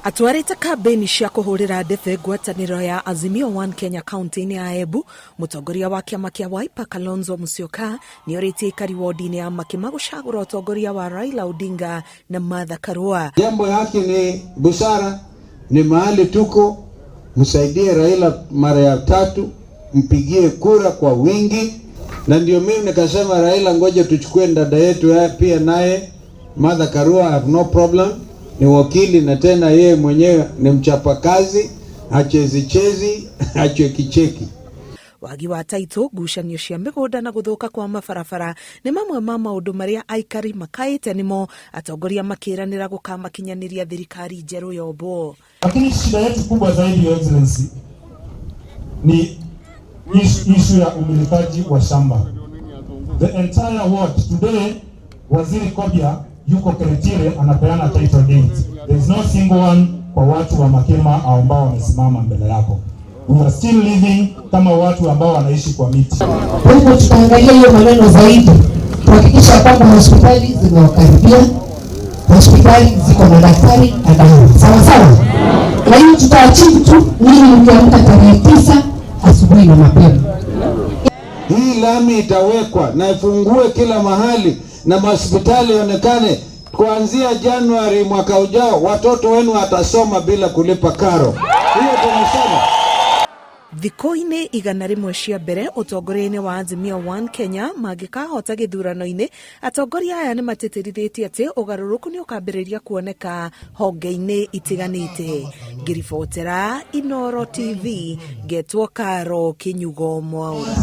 Atwarite kambeni cia kuhurira ndebe ngwataniro ya Azimio One Kenya County ya Embu, mutongoria wa kiama kia Wiper Kalonzo Musyoka ni oritie ikari wodi-ini ya Makima gucagura utongoria wa Raila Odinga na Martha Karua. Jambo yake ni busara, ni mahali tuko, msaidie Raila mara ya tatu, mpigie kura kwa wingi. Na ndio mimi nikasema Raila, ngoja tuchukue dada yetu pia naye Martha Karua, I have no problem. Ni wakili na tena yeye mwenyewe ni mchapa kazi, chezi kicheki. Wagi wa taito gucanio cia migunda na guthuka kwa mabarabara ni mamwe ma maundu maria aikari makaite nimo, atongoria makiranira gukamakinyaniria thirikari njeru yombo. Lakini shida yetu kubwa zaidi, Your Excellency, ni issue ya umilikaji wa shamba. The entire world today, Waziri Kobia yuko Keretire anapeana title deed. There is no single one kwa watu wa Makima ambao wamesimama mbele yako. We are still living kama watu ambao wanaishi kwa miti. Kwa hivyo tutaangalia hiyo maneno zaidi, kuhakikisha kwamba hospitali zimewakaribia, hospitali ziko na daktari na dawa. Sawa sawa? Na hiyo tutaachieve tu nini mkiamka tarehe 9 asubuhi na mapema. Hii lami itawekwa na ifungue kila mahali na hospitali yaonekane. Kuanzia Januari mwaka ujao watoto wenu watasoma bila kulipa karo. Hiyo tunasema. Thiko-ini igana rimwe cia mbere utongoria-ini wa Azimio One Kenya magikahota githurano-ini, atongoria aya ni matitirithitie ati ugaruruku ni ukambiriria kuoneka honge-ini itiganite. Ngiribotera Inooro TV, Getwo Karo Kinyugo Mwaura.